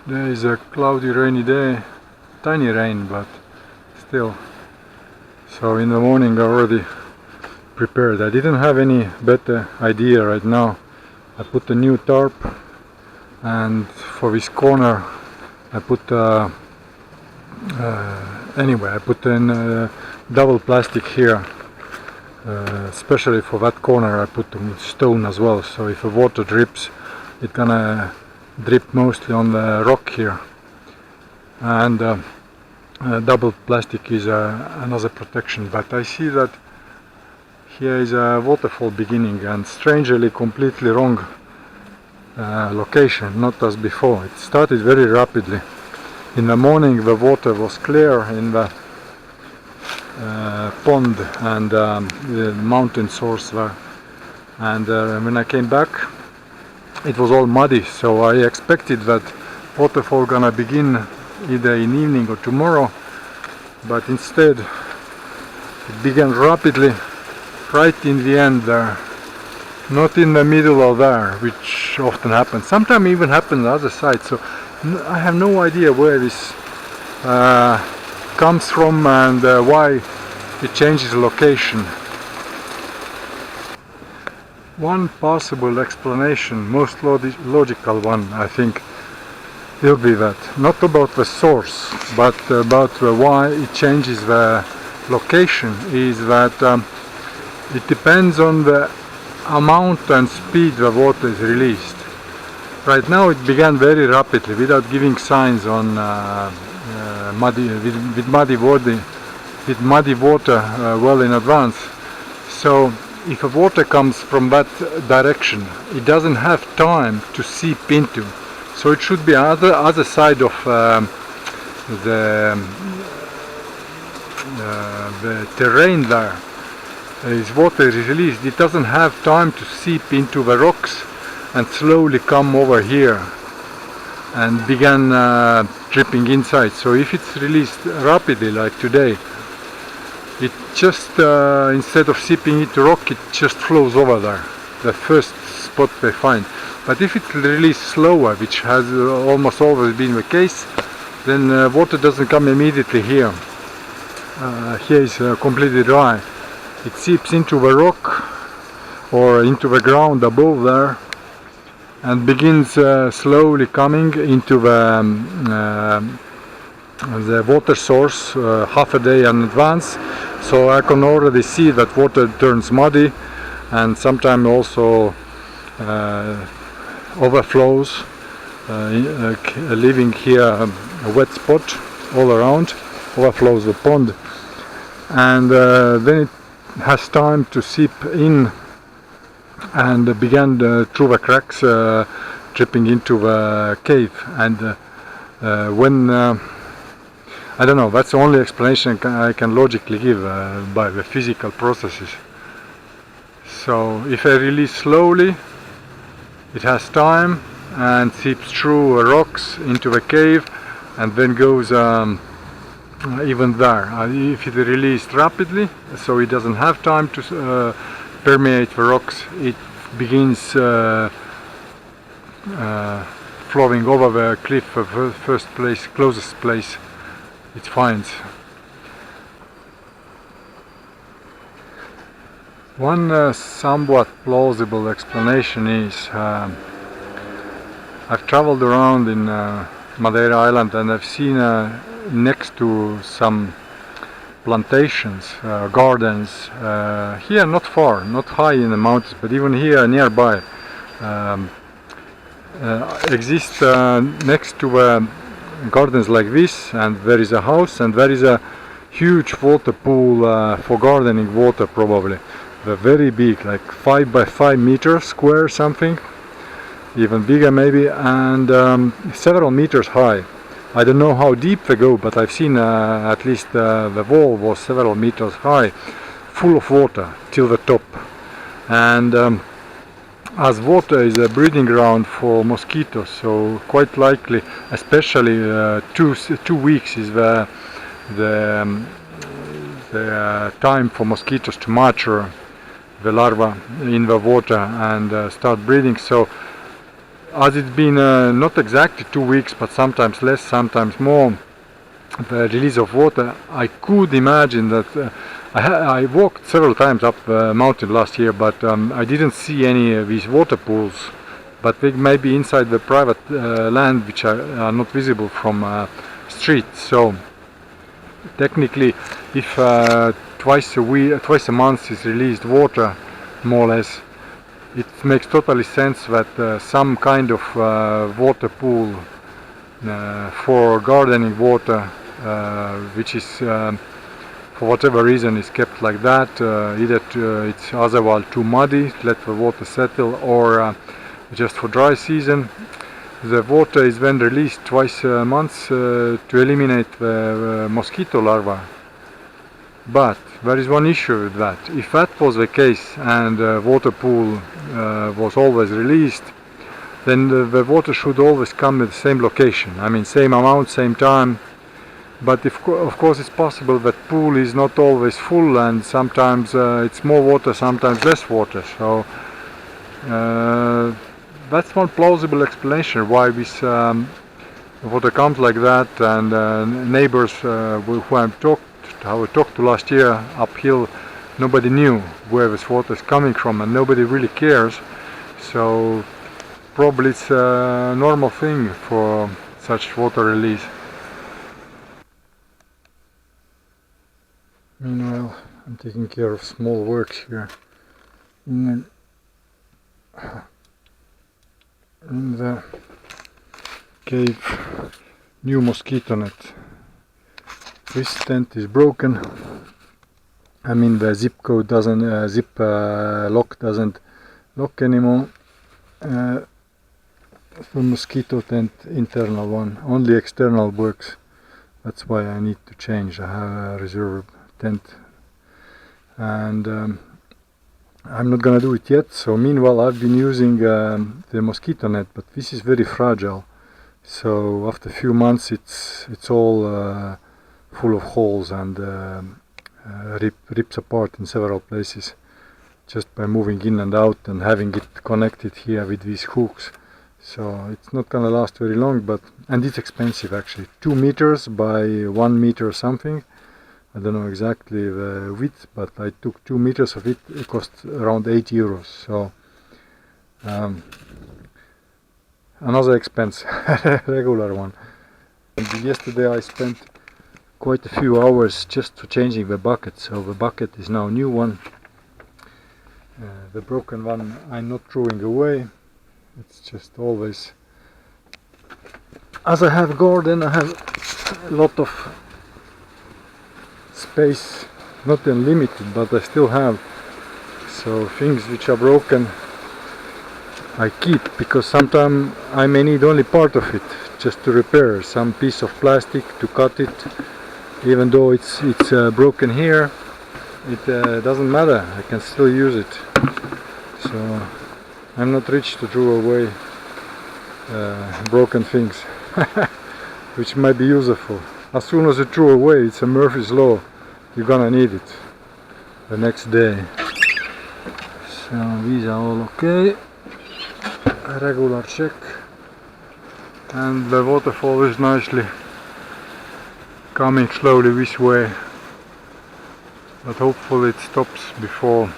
Today is a cloudy, rainy day, tiny rain, but still. So in the morning I already prepared. I didn't have any better idea right now. I put a new tarp, and for this corner I put anyway I put in double plastic here. Especially for that corner I put stone as well, so if the water drips it's gonna drip mostly on the rock here. And double plastic is another protection. But I see that here is a waterfall beginning, and strangely completely wrong location, not as before. It started very rapidly. In the morning the water was clear in the pond and the mountain source there, and when I came back it was all muddy, so I expected that waterfall gonna begin either in evening or tomorrow, but instead it began rapidly right in the end there, not in the middle of there, which often happens. Sometimes even happens on the other side, so I have no idea where this comes from and why it changes location. One possible explanation, most logical one, I think, will be that not about the source, but about why it changes the location, is that it depends on the amount and speed the water is released. Right now it began very rapidly without giving signs on with muddy water well in advance. So if the water comes from that direction, it doesn't have time to seep into. So it should be other side of the terrain there. As water is released, it doesn't have time to seep into the rocks and slowly come over here and begin dripping inside. So if it's released rapidly like today, it just instead of seeping into rock, it just flows over there, the first spot they find. But if it's released slower, which has almost always been the case, then water doesn't come immediately here. Here is completely dry. It seeps into the rock or into the ground above there and begins slowly coming into the water source half a day in advance. So I can already see that water turns muddy and sometimes also overflows, leaving here a wet spot all around, overflows the pond, and then it has time to seep in and began through the cracks dripping into the cave. And when I don't know, that's the only explanation I can logically give by the physical processes. So if I release slowly, it has time and seeps through rocks into the cave and then goes even there. If it released rapidly, so it doesn't have time to permeate the rocks, it begins flowing over the cliff of the first place, closest place it finds. One somewhat plausible explanation is I've traveled around in Madeira Island and I've seen next to some plantations, gardens, here not far, not high in the mountains, but even here nearby, exist next to gardens like this, and there is a house and there is a huge water pool for gardening water, probably. They're very big, like 5 by 5 meters square something, even bigger maybe, and several meters high. I don't know how deep they go, but I've seen at least the wall was several meters high, full of water till the top. And as water is a breeding ground for mosquitoes, so quite likely, especially 2 weeks is the time for mosquitoes to mature the larva in the water and start breeding. So as it's been not exactly 2 weeks, but sometimes less, sometimes more, the release of water, I could imagine that I walked several times up the mountain last year, but I didn't see any of these water pools, but they may be inside the private land, which are not visible from streets. So technically, if twice a month is released water, more or less, it makes totally sense that some kind of water pool for gardening water, which is for whatever reason is kept like that, either it's otherwise too muddy, let the water settle, or just for dry season. The water is then released twice a month to eliminate the mosquito larvae. But there is one issue with that. If that was the case and the water pool was always released, then the water should always come at the same location. I mean, same amount, same time. But of course it's possible that pool is not always full, and sometimes it's more water, sometimes less water. So that's one plausible explanation why this water comes like that. And neighbors who I talked to last year uphill, nobody knew where this water is coming from, and nobody really cares. So probably it's a normal thing for such water release. Meanwhile, I'm taking care of small works here in the cave. New mosquito net. This tent is broken. I mean, the zip code doesn't, lock doesn't lock anymore. The mosquito tent, internal one, only external works. That's why I need to change. I have a reserve tent, and I'm not gonna do it yet. So meanwhile, I've been using the mosquito net, but this is very fragile. So after a few months, it's all full of holes and rips apart in several places, just by moving in and out and having it connected here with these hooks. So it's not gonna last very long, and it's expensive actually. 2 meters by 1 meter something. I don't know exactly the width, but I took 2 meters of it. It cost around 8 euros. So another expense, regular one. And yesterday I spent quite a few hours just for changing the bucket. So the bucket is now a new one. The broken one I'm not throwing away. It's just always, as I have garden, I have a lot of space, not unlimited, but I still have. So things which are broken I keep, because sometimes I may need only part of it just to repair some piece of plastic, to cut it. Even though it's broken here, it doesn't matter, I can still use it. So I'm not rich to throw away broken things which might be useful. As soon as you throw away, it's a Murphy's law, you're gonna need it the next day. So these are all okay. A regular check, and the waterfall is nicely coming slowly this way, but hopefully it stops before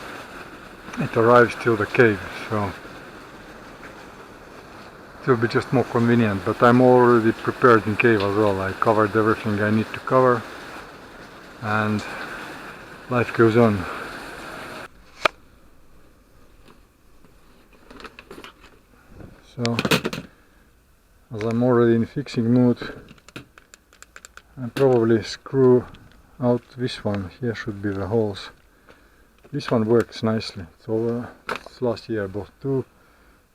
it arrives till the cave. So it will be just more convenient, but I'm already prepared in cave as well. I covered everything I need to cover, and life goes on. So, as I'm already in fixing mood, I'll probably screw out this one. Here should be the holes. This one works nicely. So last year I bought 2,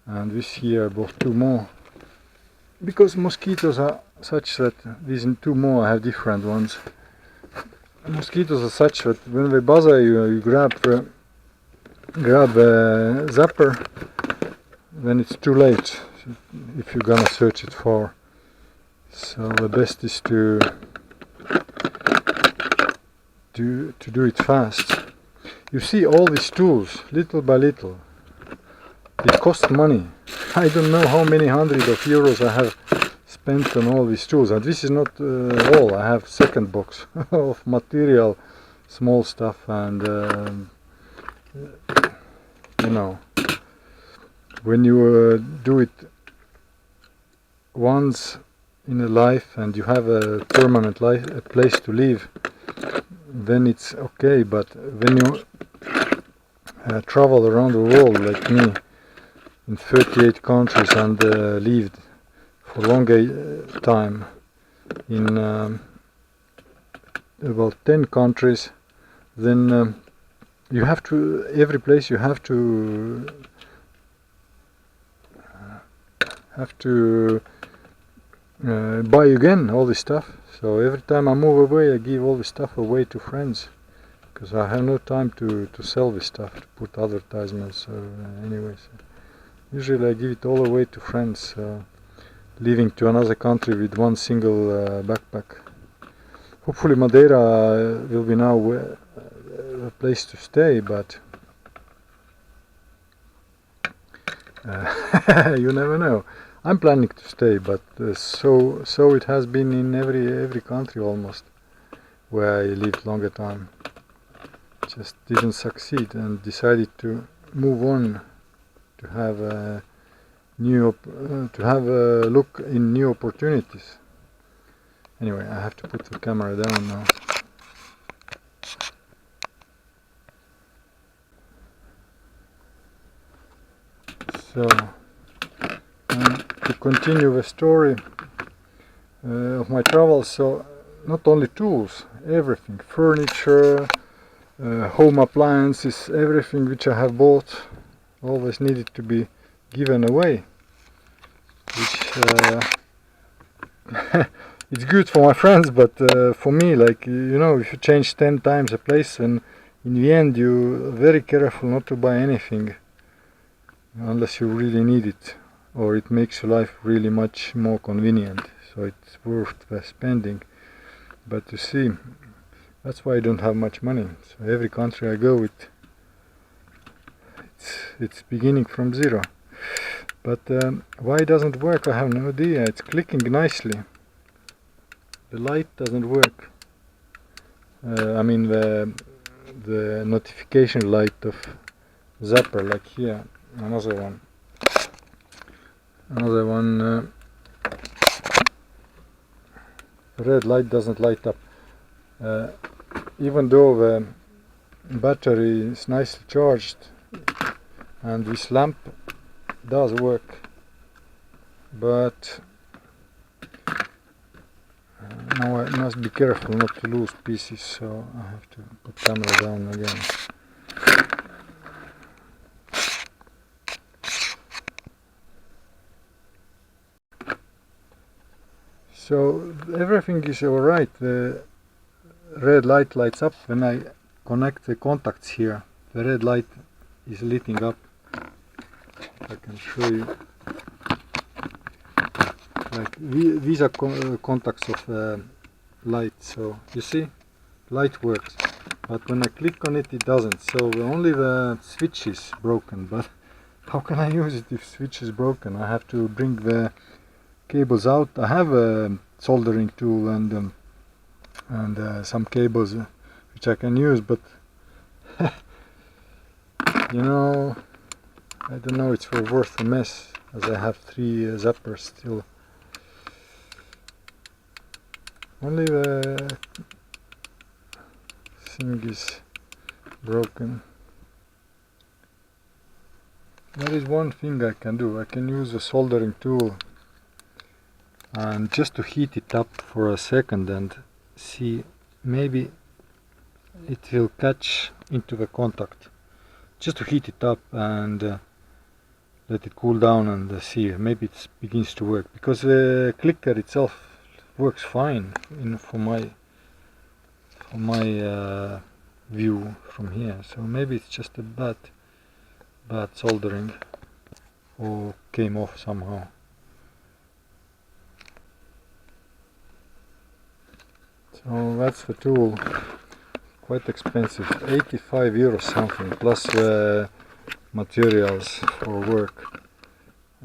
and this year I bought 2 more. Because mosquitoes are such that these 2 more I have different ones. Mosquitoes are such that when they bother you, you grab the zapper, then it's too late if you're gonna search it for. So the best is to do it fast. You see all these tools, little by little, it costs money. I don't know how many hundred of euros I have spent on all these tools, and this is not all. I have second box of material, small stuff, and you know, when you do it once in a life and you have a permanent life, a place to live, then it's okay. But when you travel around the world like me in 38 countries and lived for longer time in about 10 countries, then you have to, every place you have to buy again all this stuff. So every time I move away, I give all this stuff away to friends, because I have no time to sell this stuff, to put advertisements. So anyways, usually I give it all away to friends, leaving to another country with one single backpack. Hopefully Madeira will be now a place to stay, but you never know. I'm planning to stay, but so it has been in every country almost where I lived longer time. Just didn't succeed and decided to move on, to have a look in new opportunities. Anyway, I have to put the camera down now. So, to continue the story of my travels, so not only tools, everything, furniture, home appliances, everything which I have bought always needed to be given away, which it's good for my friends, but for me, like, you know, if you change 10 times a place, and in the end you're very careful not to buy anything unless you really need it, or it makes your life really much more convenient, so it's worth spending. But you see, that's why I don't have much money. So every country I go with, it's beginning from zero. But why it doesn't work, I have no idea. It's clicking nicely. The light doesn't work. I mean the notification light of zapper, like here. Another one. The red light doesn't light up. Even though the battery is nicely charged and this lamp does work, but now I must be careful not to lose pieces, so I have to put camera down again. So everything is alright. The red light lights up when I connect the contacts here. The red light is lighting up. I can show you. Like these are contacts of light. So you see, light works. But when I click on it, it doesn't. So only the switch is broken. But how can I use it if switch is broken? I have to bring the cables out. I have a soldering tool and some cables which I can use, but you know, I don't know, it's worth a mess, as I have 3 zappers still. Only the thing is broken. There is one thing I can do. I can use a soldering tool and just to heat it up for a second and see, maybe it will catch into the contact. Just to heat it up and let it cool down and see, maybe it begins to work, because the clicker itself works fine for my view from here. So maybe it's just a bad soldering, or came off somehow. So that's the tool. Quite expensive, 85 euros something, plus materials for work.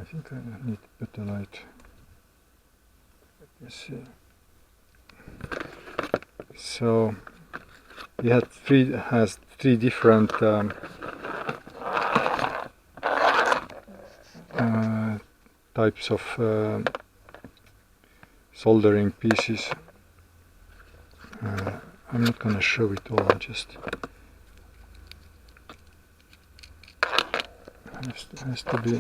I think I need better light. Let me see. So he has three different types of soldering pieces. I'm not gonna show it all, just has to be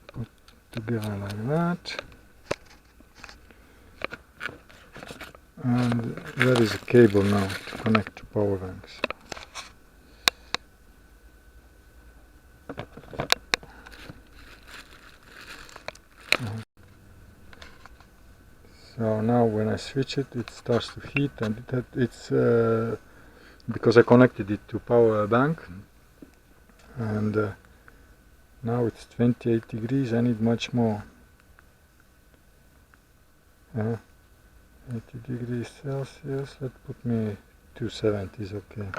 put together like that. And there is a cable now to connect to power banks. So now when I switch it, it starts to heat, and it's because I connected it to power bank, and now it's 28 degrees. I need much more. 80 degrees Celsius. Let's put me 270 is okay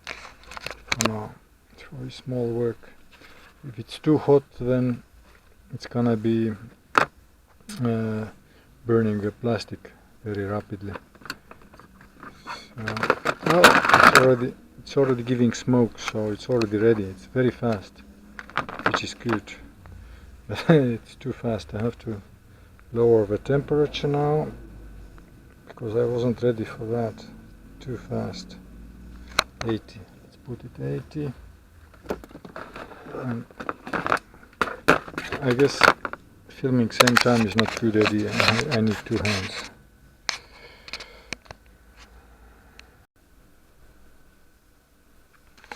for now. It's very small work. If it's too hot, then it's gonna be burning the plastic very rapidly. So, it's already giving smoke, so it's already ready. It's very fast, which is good. But it's too fast. I have to lower the temperature now, because I wasn't ready for that. Too fast. 80. Let's put it 80. And I guess filming same time is not a good idea. I need two hands.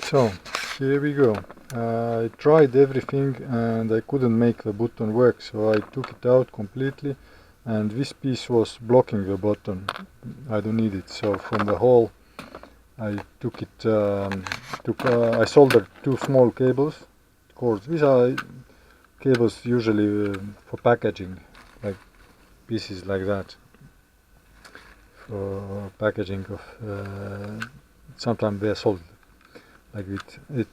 So here we go. I tried everything and I couldn't make the button work, so I took it out completely, and this piece was blocking the button. I don't need it, so from the hole I took it. I soldered two small cables, cords. These are cables usually for packaging, like pieces like that, for packaging of. Sometimes they are sold like it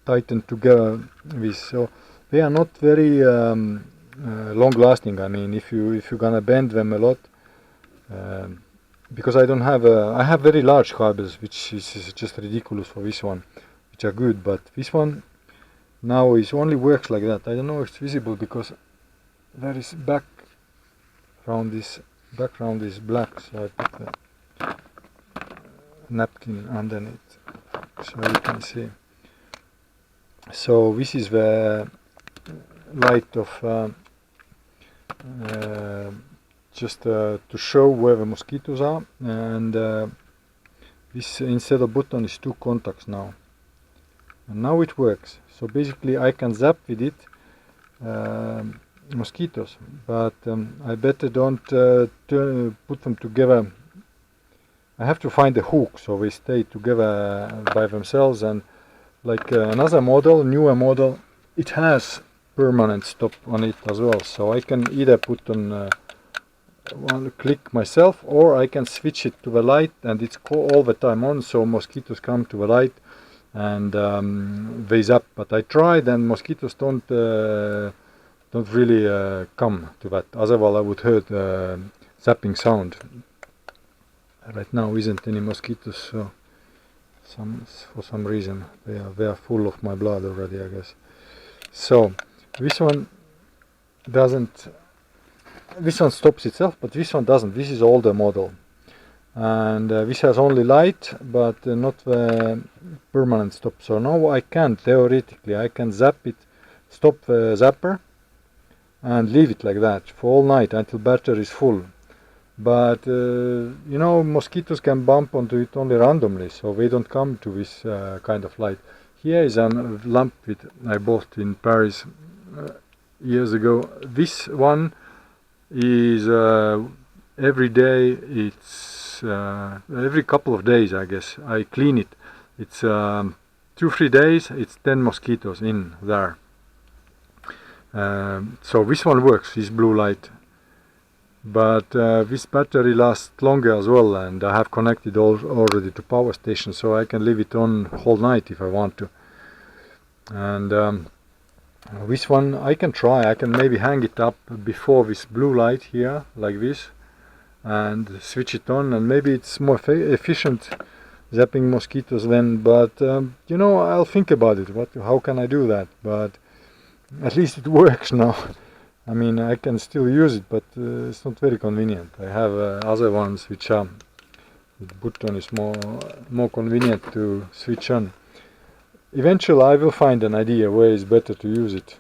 tightened together with, so they are not very long lasting. I mean, if you're gonna bend them a lot, because I don't have I have very large cables, which is just ridiculous for this one, which are good, but this one now it only works like that. I don't know if it's visible because there is background is black, so I put the napkin underneath so you can see. So this is the light of just to show where the mosquitoes are, and this instead of button is two contacts now, and now it works. So basically I can zap with it mosquitoes, but I better don't put them together. I have to find a hook so they stay together by themselves, and like another model, newer model, it has permanent stop on it as well, so I can either put on one click myself, or I can switch it to the light and it's all the time on, so mosquitoes come to the light and they zap. But I tried and mosquitoes don't really come to that, otherwise I would heard zapping sound. Right now isn't any mosquitoes, so for some reason they are full of my blood already, I guess. So this one doesn't, this one stops itself, but this one doesn't. This is older model, and this has only light but not the permanent stop. So now I can theoretically I can zap it, stop the zapper and leave it like that for all night until battery is full. But you know, mosquitoes can bump onto it only randomly, so they don't come to this kind of light. Here is a lamp I bought in Paris years ago. This one is every day, it's every couple of days, I guess, I clean it. It's 2-3 days, it's 10 mosquitoes in there. So this one works, this blue light. but this battery lasts longer as well, and I have connected already to power station, so I can leave it on whole night if I want to. And this one I can try. I can maybe hang it up before this blue light here, like this, and switch it on, and maybe it's more efficient zapping mosquitoes then, but you know, I'll think about it. How can I do that? But at least it works now. I mean, I can still use it, but it's not very convenient. I have other ones which are, the button is more convenient to switch on. Eventually I will find an idea where it's better to use it.